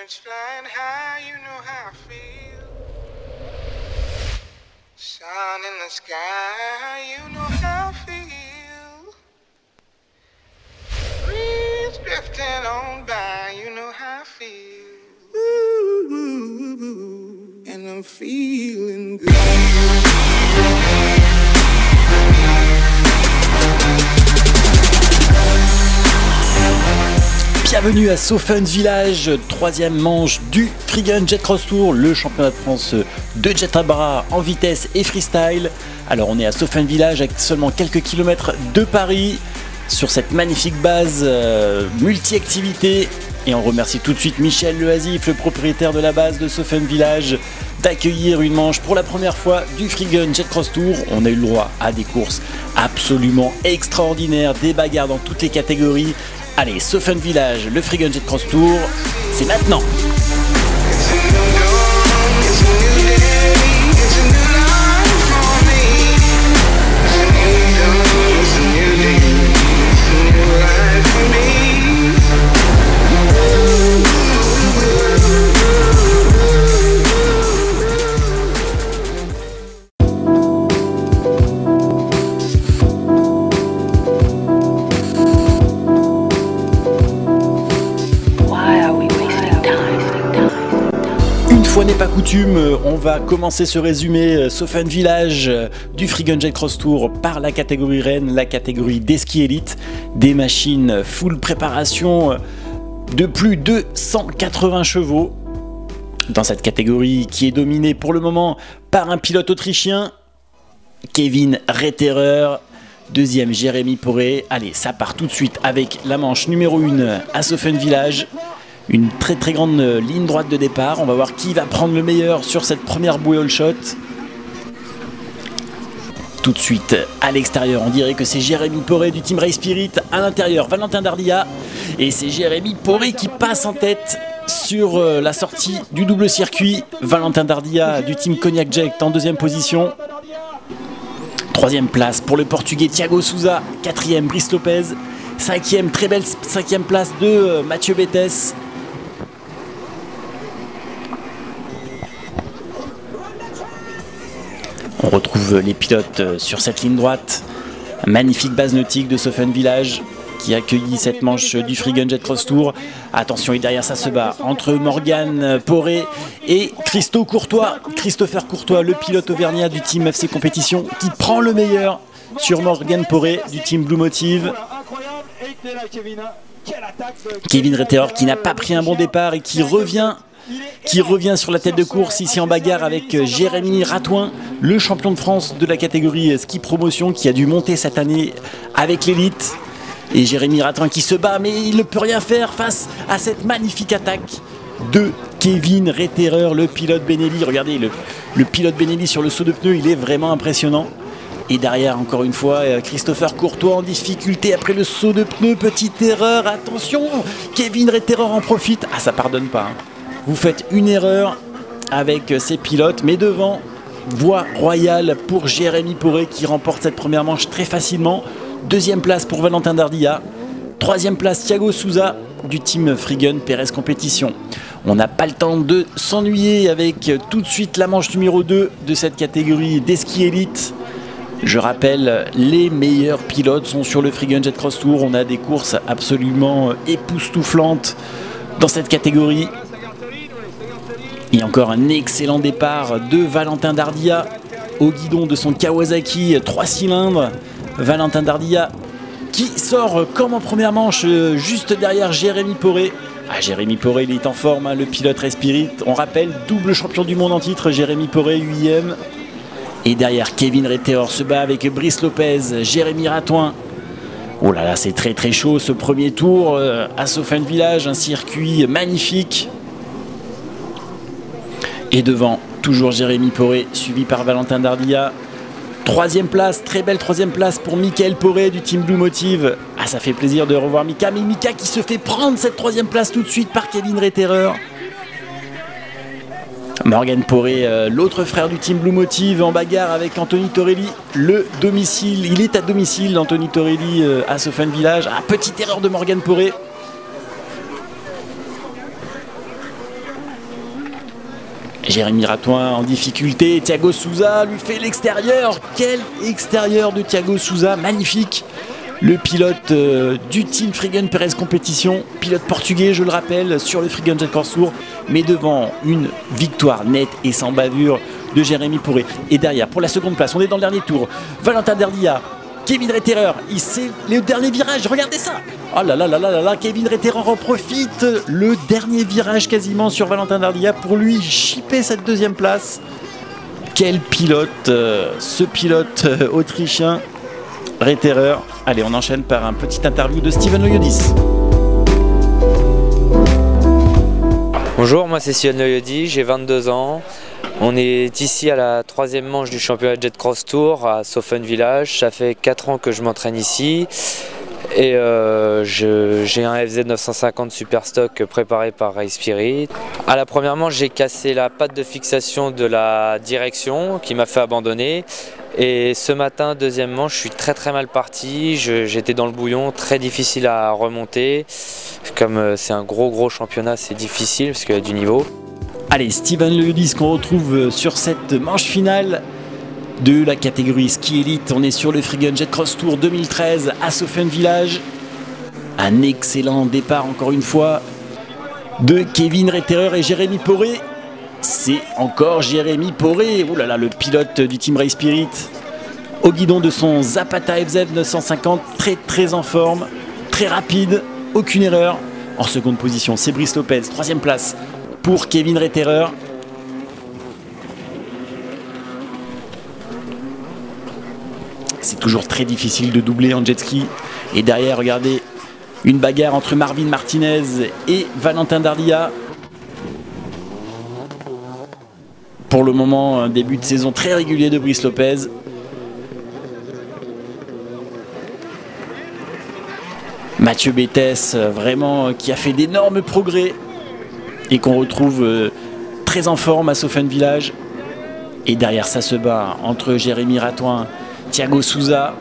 birds flying high, you know how I feel. Sun in the sky, you know how I feel. Breeze drifting on by, you know how I feel. Ooh, and I'm feeling good. Bienvenue à So Fun Village, troisième manche du Free Gun Jet Cross Tour, le championnat de France de jet à bras en vitesse et freestyle. Alors on est à So Fun Village avec seulement quelques kilomètres de Paris, sur cette magnifique base multi-activité. Et on remercie tout de suite Michel Leazif, le propriétaire de la base de So Fun Village, d'accueillir une manche pour la première fois du Free Gun Jet Cross Tour. On a eu le droit à des courses absolument extraordinaires, des bagarres dans toutes les catégories. Allez, So Fun Village, le Free Gun Jet Cross Tour, c'est maintenant. Une fois n'est pas coutume, on va commencer ce résumé So Fun Village du Free Gun Jet Cross Tour par la catégorie Rennes, la catégorie des ski élite, des machines full préparation de plus de 180 chevaux. Dans cette catégorie qui est dominée pour le moment par un pilote autrichien, Kevin Retterer, deuxième Jérémy Poré. Allez, ça part tout de suite avec la manche numéro 1 à So Fun Village. Une très très grande ligne droite de départ. On va voir qui va prendre le meilleur sur cette première bouée all shot. Tout de suite à l'extérieur, on dirait que c'est Jérémy Poré du team Race Spirit. À l'intérieur, Valentin Dardilla. Et c'est Jérémy Poré qui passe en tête sur la sortie du double circuit. Valentin Dardilla du team Cognac Jack en deuxième position. Troisième place pour le portugais Thiago Souza. Quatrième, Brice Lopez. Cinquième, très belle cinquième place de Mathieu Bettes. On retrouve les pilotes sur cette ligne droite. Magnifique base nautique de So Fun Village qui accueillit cette manche du Free Gun Jet Cross Tour. Attention, et derrière ça se bat entre Morgan Poré et Christopher Courtois, le pilote auvergnat du team FC Compétition, qui prend le meilleur sur Morgan Poré du team Blue Motive. Kevin Retterer qui n'a pas pris un bon départ et qui revient sur la tête de course ici en bagarre avec Jérémy Ratouin, le champion de France de la catégorie ski promotion qui a dû monter cette année avec l'élite. Et Jérémy Ratouin qui se bat, mais il ne peut rien faire face à cette magnifique attaque de Kevin Retterer, le pilote Benelli. Regardez, le pilote Benelli sur le saut de pneu, il est vraiment impressionnant. Et derrière, encore une fois, Christopher Courtois en difficulté après le saut de pneu. Petite erreur, attention, Kevin Retterer en profite. Ah, ça pardonne pas, hein. Vous faites une erreur avec ces pilotes, mais devant, voie royale pour Jérémy Poré qui remporte cette première manche très facilement. Deuxième place pour Valentin Dardilla. Troisième place, Thiago Souza du team Free Gun Perez Compétition. On n'a pas le temps de s'ennuyer avec tout de suite la manche numéro 2 de cette catégorie des ski élites. Je rappelle, les meilleurs pilotes sont sur le Free Gun Jet Cross Tour. On a des courses absolument époustouflantes dans cette catégorie. Et encore un excellent départ de Valentin Dardilla au guidon de son Kawasaki 3 cylindres. Valentin Dardilla qui sort comme en première manche juste derrière Jérémy Poré. Ah, Jérémy Poré, il est en forme, hein, le pilote Race Spirit. On rappelle, double champion du monde en titre, Jérémy Poré, 8e. Et derrière, Kevin Retterer se bat avec Brice Lopez, Jérémy Ratouin. Oh là là, c'est très très chaud ce premier tour à So Fun Village, un circuit magnifique. Et devant, toujours Jérémy Poré, suivi par Valentin Dardilla. Troisième place, très belle troisième place pour Mickaël Poré du team Blue Motive. Ah, ça fait plaisir de revoir Mika, mais Mika qui se fait prendre cette troisième place tout de suite par Kevin Retterer. Morgan Poré, l'autre frère du team Blue Motive, en bagarre avec Anthony Torelli. Le domicile, il est à domicile, Anthony Torelli à So Fun Village. Ah, petite erreur de Morgan Poré. Jérémy Ratouin en difficulté, Thiago Souza lui fait l'extérieur. Quel extérieur de Thiago Souza, magnifique. Le pilote du team Frigun Perez Compétition, pilote portugais je le rappelle, sur le Frigun Jet Course Tour, mais devant une victoire nette et sans bavure de Jérémy Poré. Et derrière, pour la seconde place, on est dans le dernier tour, Valentin Derdia, Kevin Retterer, c'est le dernier virage, regardez ça. Oh là là là là là, Kevin Retterer en profite, le dernier virage quasiment sur Valentin Derdia pour lui chipper cette deuxième place. Quel pilote, ce pilote autrichien, Retterer. Allez, on enchaîne par un petit interview de Steven Loyodis. Bonjour, moi c'est Steven Loyodis, j'ai 22 ans. On est ici à la 3e manche du championnat Jet Cross Tour à Saufen Village. Ça fait 4 ans que je m'entraîne ici. Et j'ai un FZ 950 Super Stock préparé par Race Spirit. À la première manche, j'ai cassé la patte de fixation de la direction qui m'a fait abandonner. Et ce matin, deuxième manche, je suis très mal parti. J'étais dans le bouillon, très difficile à remonter. Comme c'est un gros championnat, c'est difficile parce qu'il y a du niveau. Allez, Steven Loyodis qu'on retrouve sur cette manche finale de la catégorie ski élite. On est sur le Frigun Jet Cross Tour 2013 à Saufen Village. Un excellent départ encore une fois de Kevin Retterer et Jérémy Poré. C'est encore Jérémy Poré, oh là là, le pilote du team Race Spirit, au guidon de son Zapata FZ 950, très en forme, très rapide, aucune erreur. En seconde position, c'est Brice Lopez, 3e place pour Kevin Retterer. C'est toujours très difficile de doubler en jet ski. Et derrière, regardez, une bagarre entre Marvin Martinez et Valentin Dardia. Pour le moment, un début de saison très régulier de Brice Lopez. Mathieu Bétès, vraiment, qui a fait d'énormes progrès et qu'on retrouve très en forme à Saufen Village. Et derrière, ça se bat entre Jérémy Ratouin, Thiago Souza.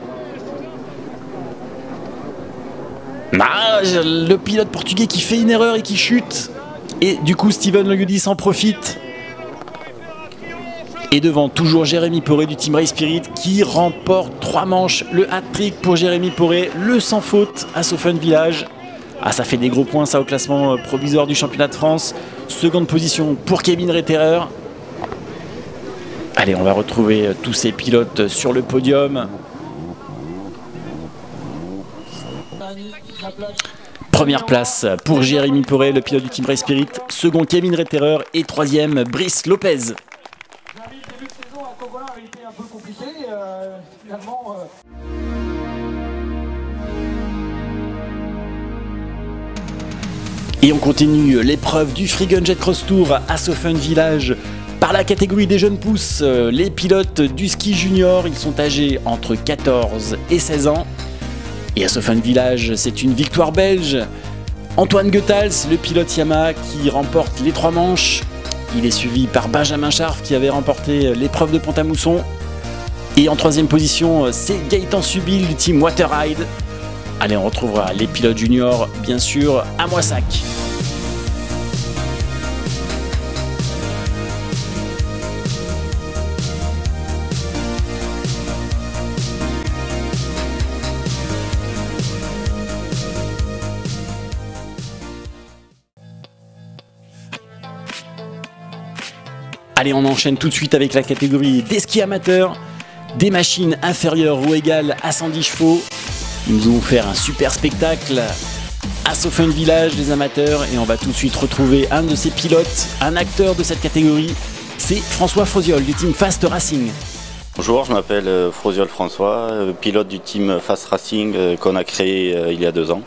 Le pilote portugais qui fait une erreur et qui chute. Et du coup, Steven Loyodis en profite. Et devant, toujours Jérémy Poré du team Race Spirit qui remporte 3 manches. Le hat-trick pour Jérémy Poré, le sans faute à Saufen Village. Ah, ça fait des gros points ça au classement provisoire du championnat de France. Seconde position pour Kevin Retterer. Allez, on va retrouver tous ces pilotes sur le podium. Première place pour Jérémy Poré, le pilote du team Race Spirit. Second, Kevin Retterer. Et 3e, Brice Lopez. Le début de saison à Togola a été un peu compliqué. Finalement. Et on continue l'épreuve du Frigun Jet Cross Tour à Saufen Village par la catégorie des jeunes pousses. Les pilotes du ski junior, ils sont âgés entre 14 et 16 ans. Et à Saufen Village, c'est une victoire belge. Antoine Goethals, le pilote Yamaha qui remporte les 3 manches. Il est suivi par Benjamin Scharf qui avait remporté l'épreuve de Pont-à-Mousson. Et en 3e position, c'est Gaëtan Subil du team Waterride. Allez, on retrouvera les pilotes juniors, bien sûr, à Moissac. Allez, on enchaîne tout de suite avec la catégorie des skis amateurs, des machines inférieures ou égales à 110 chevaux. Ils nous ont offert un super spectacle à Saufen Village, les amateurs, et on va tout de suite retrouver un de ces pilotes, un acteur de cette catégorie, c'est François Frosiol du team Fast Racing. Bonjour, je m'appelle Frosiol François, pilote du team Fast Racing qu'on a créé il y a 2 ans.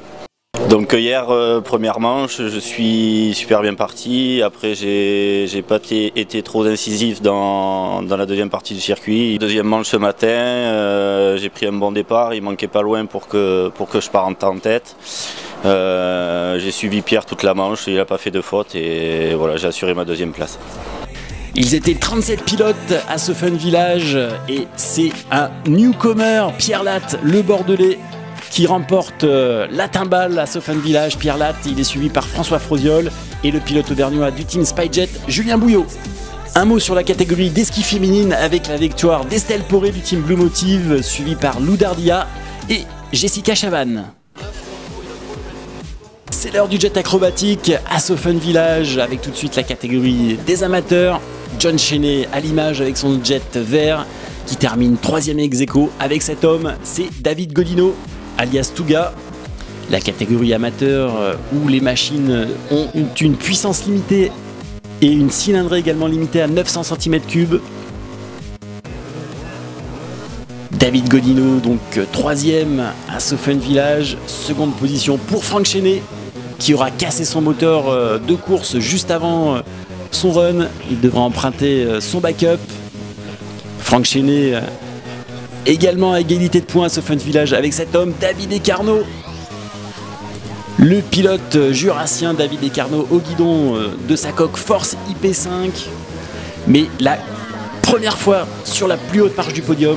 Donc hier, première manche, je suis super bien parti. Après, j'ai pas été trop incisif dans la deuxième partie du circuit. Deuxième manche ce matin, j'ai pris un bon départ. Il manquait pas loin pour que je parte en tête. J'ai suivi Pierre toute la manche, il n'a pas fait de faute et voilà, j'ai assuré ma deuxième place. Ils étaient 37 pilotes à Saufen Village et c'est un newcomer, Pierre Latte, le Bordelais, qui remporte la timbale à Saufen Village. Pierre Latte, il est suivi par François Frosiol et le pilote auvergnat du team Spyjet, Julien Bouillot. Un mot sur la catégorie des skis féminines avec la victoire d'Estelle Poré du team Blue Motive, suivi par Lou Dardia et Jessica Chavannes. C'est l'heure du jet acrobatique à Sofen Village avec tout de suite la catégorie des amateurs. John Cheney à l'image avec son jet vert qui termine 3e ex-aequo avec cet homme, c'est David Godino alias Touga. La catégorie amateur où les machines ont une puissance limitée et une cylindrée également limitée à 900 cm3. David Godino donc 3e à Sofen Village, seconde position pour Franck Cheney qui aura cassé son moteur de course juste avant son run. Il devra emprunter son backup. Franck Cheney également à égalité de points à Sofen Village avec cet homme, David Ecarno. Le pilote jurassien David Ecarno au guidon de sa coque Force IP5. Mais la première fois sur la plus haute marche du podium,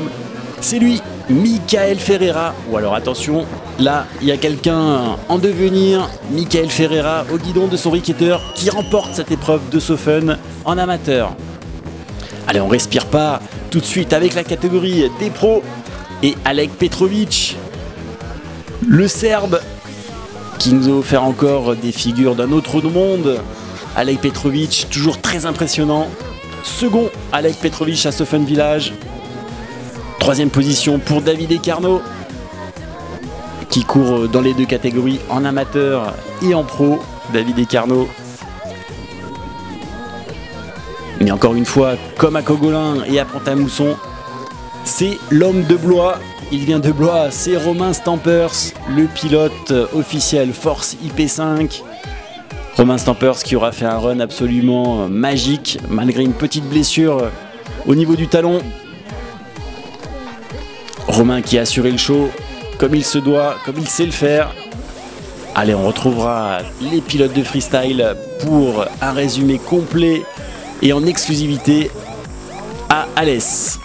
c'est lui, Michael Ferreira. Ou alors attention, là il y a quelqu'un en devenir, Michael Ferreira au guidon de son Ricketter qui remporte cette épreuve de Sofen en amateur. Allez, on respire pas tout de suite avec la catégorie des pros et Alek Petrovic, le Serbe qui nous a offert encore des figures d'un autre monde. Alek Petrovic, toujours très impressionnant. Second, Alek Petrovic à Sofen Village. 3e position pour David Ecarno, qui court dans les deux catégories, en amateur et en pro. David Ecarno. Mais encore une fois, comme à Cogolin et à Pont-à-Mousson, c'est l'homme de Blois. Il vient de Blois, c'est Romain Stampers, le pilote officiel Force IP5. Romain Stampers qui aura fait un run absolument magique, malgré une petite blessure au niveau du talon. Romain qui a assuré le show comme il se doit, comme il sait le faire. Allez, on retrouvera les pilotes de freestyle pour un résumé complet et en exclusivité à Alès.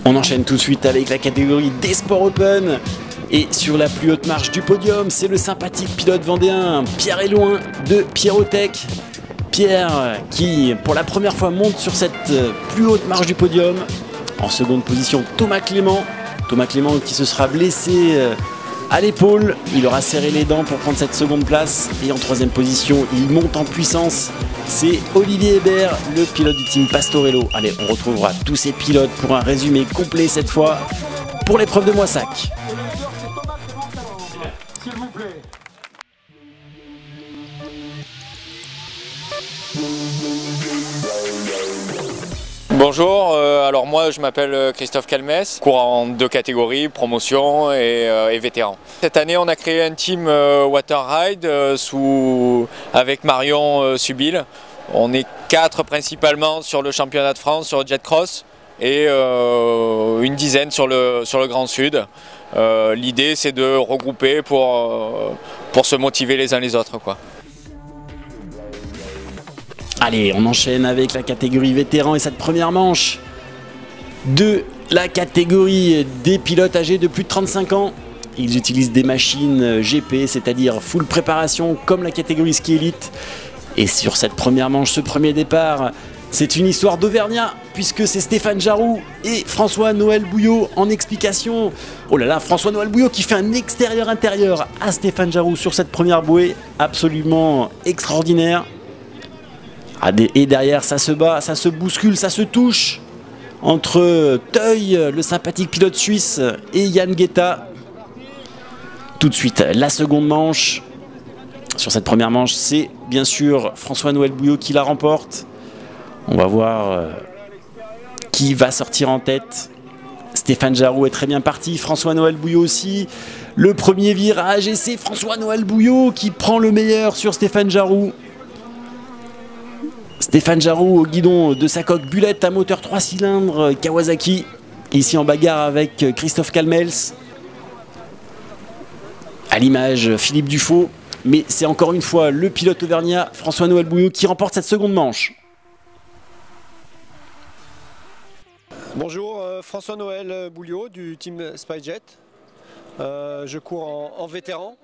On enchaîne tout de suite avec la catégorie des sports open. Et sur la plus haute marche du podium, c'est le sympathique pilote vendéen Pierre Éloin de Pierrotech. Pierre qui, pour la première fois, monte sur cette plus haute marche du podium. En seconde position, Thomas Clément. Thomas Clément qui se sera blessé à l'épaule. Il aura serré les dents pour prendre cette seconde place. Et en troisième position, il monte en puissance. C'est Olivier Hébert, le pilote du team Pastorello. Allez, on retrouvera tous ces pilotes pour un résumé complet cette fois pour l'épreuve de Moissac. S'il vous plaît. Bonjour, alors moi je m'appelle Christophe Calmès, cours en 2 catégories, promotion et vétéran. Cette année on a créé un team Water Ride avec Marion Subil. On est 4 principalement sur le championnat de France, sur le jet cross et une dizaine sur le Grand Sud. L'idée c'est de regrouper pour se motiver les uns les autres, quoi. Allez, on enchaîne avec la catégorie vétéran et cette première manche de la catégorie des pilotes âgés de plus de 35 ans. Ils utilisent des machines GP, c'est-à-dire full préparation comme la catégorie ski élite. Et sur cette première manche, ce premier départ, c'est une histoire d'Auvergnat puisque c'est Stéphane Jarroux et François-Noël Bouillot en explication. Oh là là, François-Noël Bouillot qui fait un extérieur-intérieur à Stéphane Jarroux sur cette première bouée, absolument extraordinaire. Et derrière, ça se bat, ça se bouscule, ça se touche entre Teuil, le sympathique pilote suisse, et Yann Guetta. Tout de suite, la seconde manche. Sur cette première manche, c'est bien sûr François-Noël Bouillot qui la remporte. On va voir qui va sortir en tête. Stéphane Jarroux est très bien parti, François-Noël Bouillot aussi. Le premier virage, et c'est François-Noël Bouillot qui prend le meilleur sur Stéphane Jarroux. Stéphane Jarroux au guidon de sa coque Bullet à moteur 3 cylindres Kawasaki. Ici en bagarre avec Christophe Calmels. À l'image, Philippe Dufaux. Mais c'est encore une fois le pilote auvergnat François-Noël Bouillot qui remporte cette seconde manche. Bonjour, François-Noël Bouliot du team SpiceJet. Je cours en vétéran.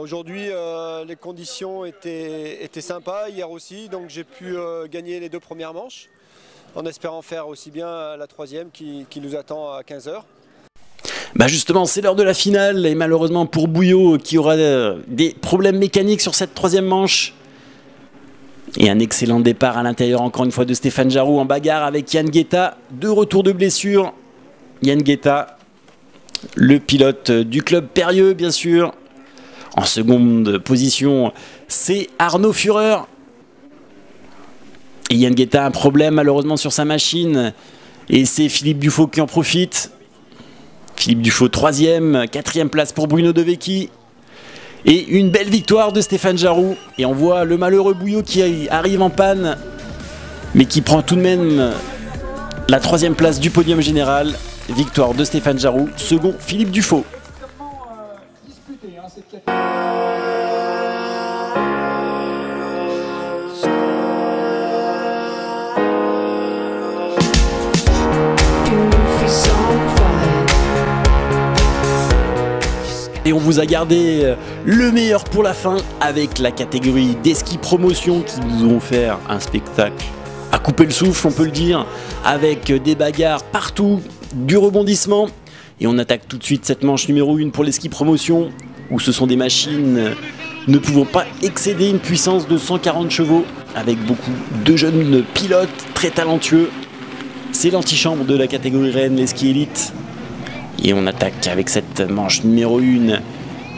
Aujourd'hui, les conditions étaient sympas, hier aussi, donc j'ai pu gagner les 2 premières manches, en espérant faire aussi bien la 3e qui nous attend à 15 h. Bah justement, c'est l'heure de la finale, et malheureusement pour Bouliot qui aura des problèmes mécaniques sur cette 3e manche. Et un excellent départ à l'intérieur encore une fois de Stéphane Jarou en bagarre avec Yann Guetta. 2 retours de blessure. Yann Guetta, le pilote du club Périeux bien sûr. En seconde position, c'est Arnaud Fureur. Et Yann Guetta a un problème malheureusement sur sa machine. Et c'est Philippe Dufaux qui en profite. Philippe Dufaux 3e, 4e place pour Bruno De Vecchi. Et une belle victoire de Stéphane Jarou. Et on voit le malheureux Bouliot qui arrive en panne, mais qui prend tout de même la 3e place du podium général. Victoire de Stéphane Jarou, second Philippe Dufaux. Et on vous a gardé le meilleur pour la fin avec la catégorie des skis promotion qui nous ont offert un spectacle à couper le souffle, on peut le dire, avec des bagarres partout, du rebondissement. Et on attaque tout de suite cette manche numéro 1 pour les skis promotion où ce sont des machines ne pouvant pas excéder une puissance de 140 chevaux avec beaucoup de jeunes pilotes très talentueux. C'est l'antichambre de la catégorie reine, les skis élites. Et on attaque avec cette manche numéro 1.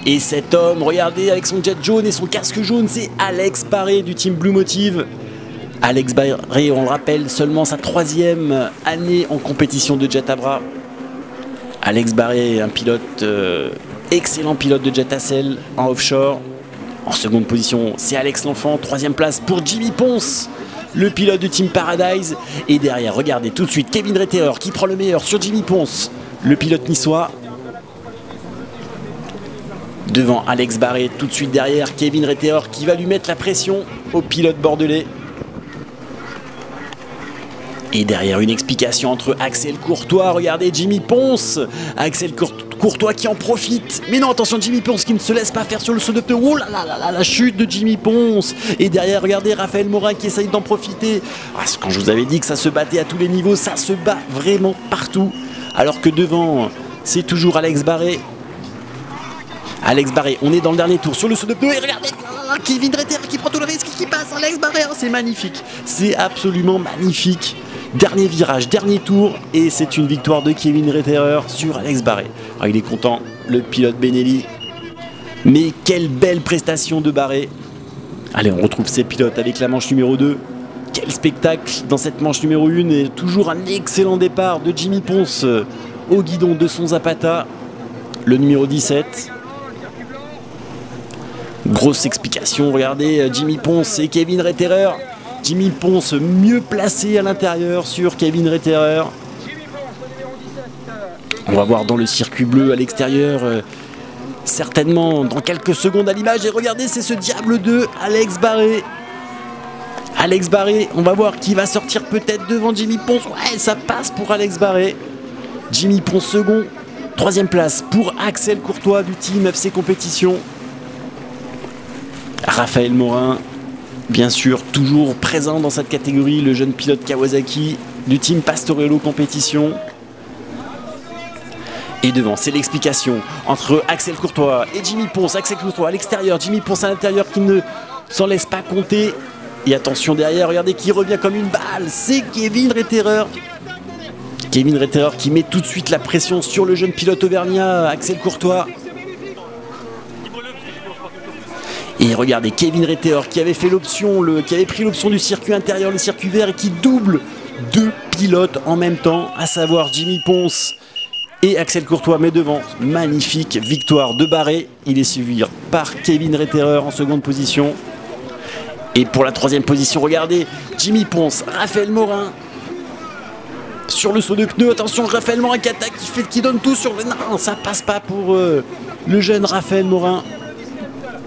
Et cet homme, regardez, avec son jet jaune et son casque jaune, c'est Alex Barré du team Blue Motive. Alex Barré, on le rappelle, seulement sa 3e année en compétition de jet à bras. Alex Barré, un pilote, excellent pilote de jet à selle en offshore. En seconde position, c'est Alex L'Enfant. 3e place pour Jimmy Ponce, le pilote du team Paradise. Et derrière, regardez tout de suite Kevin Retterer qui prend le meilleur sur Jimmy Ponce, le pilote niçois. Devant Alex Barré, tout de suite derrière Kevin Retterer qui va lui mettre la pression au pilote bordelais. Et derrière, une explication entre Axel Courtois, regardez Jimmy Ponce. Axel Courtois qui en profite. Mais non, attention, Jimmy Ponce qui ne se laisse pas faire sur le saut de pneu. Oh là là là là, la chute de Jimmy Ponce. Et derrière, regardez Raphaël Morin qui essaye d'en profiter. Quand je vous avais dit que ça se battait à tous les niveaux, ça se bat vraiment partout. Alors que devant, c'est toujours Alex Barré. Alex Barré, on est dans le dernier tour sur le saut de pneu. Et regardez, Kevin Retterer qui prend tout le risque, qui passe. Alex Barré, c'est magnifique. C'est absolument magnifique. Dernier virage, dernier tour, et c'est une victoire de Kevin Retterer sur Alex Barré. Alors, il est content, le pilote Benelli. Mais quelle belle prestation de Barré. Allez, on retrouve ces pilotes avec la manche numéro 2. Quel spectacle dans cette manche numéro 1. Et toujours un excellent départ de Jimmy Ponce au guidon de son Zapata, le numéro 17. Grosse explication, regardez Jimmy Ponce et Kevin Retterer. Jimmy Ponce mieux placé à l'intérieur sur Kevin Retterer. On va voir dans le circuit bleu à l'extérieur, certainement dans quelques secondes à l'image. Et regardez, c'est ce diable de Alex Barré. Alex Barré, on va voir qui va sortir peut-être devant Jimmy Ponce. Ouais, ça passe pour Alex Barré. Jimmy Ponce second. 3e place pour Axel Courtois du team FC Compétition. Raphaël Morin, bien sûr, toujours présent dans cette catégorie, le jeune pilote Kawasaki du team Pastorello Compétition. Et devant, c'est l'explication entre Axel Courtois et Jimmy Ponce. Axel Courtois à l'extérieur, Jimmy Ponce à l'intérieur qui ne s'en laisse pas compter. Et attention derrière, regardez qui revient comme une balle, c'est Kevin Retterer. Kevin Retterer qui met tout de suite la pression sur le jeune pilote auvergnat, Axel Courtois. Et regardez Kevin Retterer qui avait fait l'option, qui avait pris l'option du circuit intérieur, le circuit vert, et qui double 2 pilotes en même temps, à savoir Jimmy Ponce et Axel Courtois, mais devant. Magnifique victoire de Barré. Il est suivi par Kevin Retterer en seconde position. Et pour la 3e position, regardez Jimmy Ponce, Raphaël Morin sur le saut de pneu. Attention, Raphaël Morin qui attaque, qui donne tout sur le... Non, ça passe pas pour le jeune Raphaël Morin.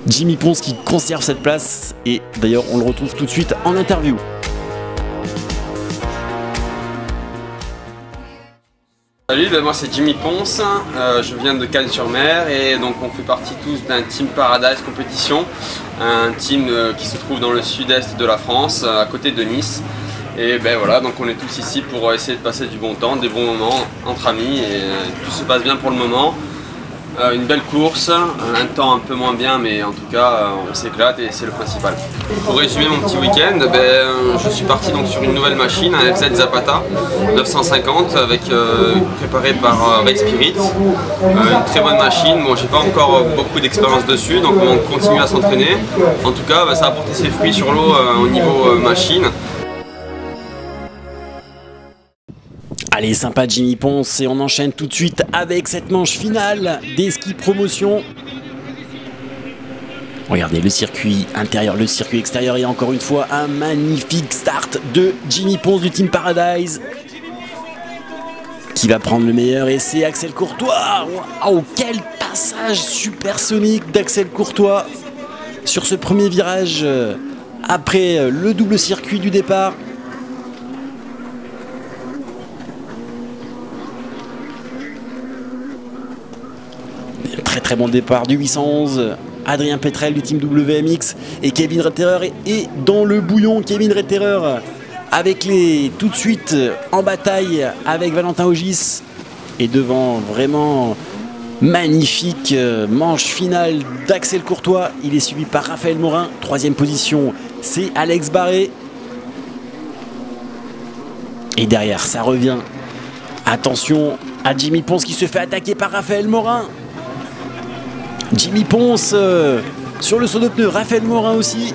Jimmy Ponce qui conserve cette place, et d'ailleurs on le retrouve tout de suite en interview. Salut, moi c'est Jimmy Ponce, je viens de Cannes-sur-Mer et donc on fait partie tous d'un Team Paradise Compétition, un team qui se trouve dans le sud-est de la France, à côté de Nice. Et ben voilà, donc on est tous ici pour essayer de passer du bon temps, des bons moments entre amis et tout se passe bien pour le moment. Une belle course, un temps un peu moins bien mais en tout cas on s'éclate et c'est le principal. Pour résumer mon petit week-end, je suis parti donc sur une nouvelle machine, un FZ Zapata 950 préparé par Race Spirit. Une très bonne machine, bon j'ai pas encore beaucoup d'expérience dessus donc on continue à s'entraîner. En tout cas ça a porté ses fruits sur l'eau au niveau machine. Allez, sympa Jimmy Ponce, et on enchaîne tout de suite avec cette manche finale des skis promotion. Regardez le circuit intérieur, le circuit extérieur et encore une fois un magnifique start de Jimmy Ponce du Team Paradise. Qui va prendre le meilleur et c'est Axel Courtois. Waouh, quel passage supersonique d'Axel Courtois sur ce premier virage après le double circuit du départ. Très bon départ du 811, Adrien Petrel du team WMX et Kevin Retterer est dans le bouillon. Kevin Retterer avec les tout de suite en bataille avec Valentin Augis et devant vraiment magnifique manche finale d'Axel Courtois. Il est suivi par Raphaël Morin, troisième position c'est Alex Barré et derrière ça revient, attention à Jimmy Ponce qui se fait attaquer par Raphaël Morin. Jimmy Ponce sur le saut de pneu, Raphaël Morin aussi.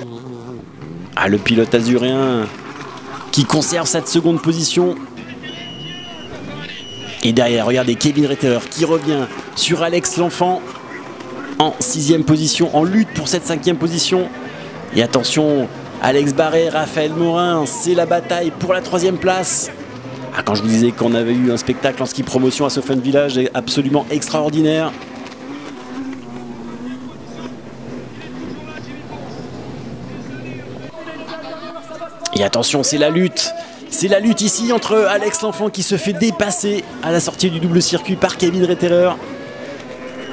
Ah, le pilote azuréen qui conserve cette seconde position. Et derrière, regardez Kevin Retterer qui revient sur Alex L'Enfant en sixième position, en lutte pour cette cinquième position. Et attention, Alex Barré, Raphaël Morin, c'est la bataille pour la troisième place. Ah, quand je vous disais qu'on avait eu un spectacle en ski promotion à Sofen Village absolument extraordinaire. Et attention, c'est la lutte ici entre Alex L'Enfant qui se fait dépasser à la sortie du double circuit par Kevin Retterer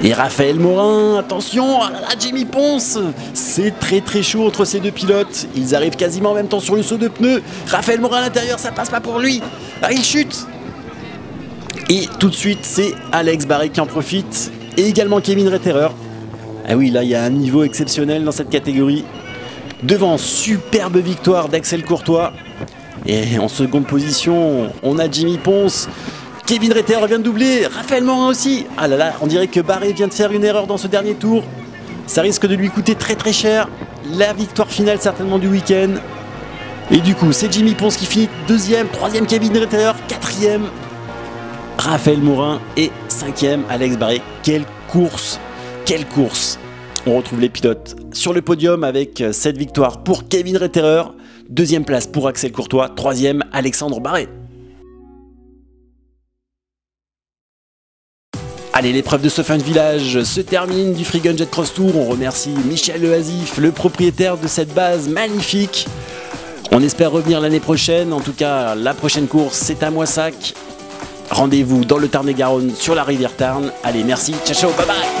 et Raphaël Morin. Attention à Jimmy Ponce, c'est très chaud entre ces deux pilotes. Ils arrivent quasiment en même temps sur le saut de pneu. Raphaël Morin à l'intérieur, ça passe pas pour lui. Ah, il chute. Et tout de suite, c'est Alex Barré qui en profite et également Kevin Retterer. Ah oui, là il y a un niveau exceptionnel dans cette catégorie. Devant, superbe victoire d'Axel Courtois. Et en seconde position, on a Jimmy Ponce. Kevin Retterer vient de doubler. Raphaël Morin aussi. Ah là là, on dirait que Barré vient de faire une erreur dans ce dernier tour. Ça risque de lui coûter très cher. La victoire finale certainement du week-end. Et du coup, c'est Jimmy Ponce qui finit deuxième. Troisième, Kevin Retterer. Quatrième, Raphaël Morin. Et cinquième, Alex Barré. Quelle course! Quelle course! On retrouve les pilotes sur le podium avec cette victoire pour Kevin Retterer, deuxième place pour Axel Courtois, troisième Alexandre Barré. Allez, l'épreuve de Sofen Village se termine du Free Gun Jet Cross Tour. On remercie Michel Leazif, le propriétaire de cette base magnifique. On espère revenir l'année prochaine. En tout cas, la prochaine course, c'est à Moissac. Rendez-vous dans le Tarn-et-Garonne sur la rivière Tarn. Allez, merci, ciao, bye bye.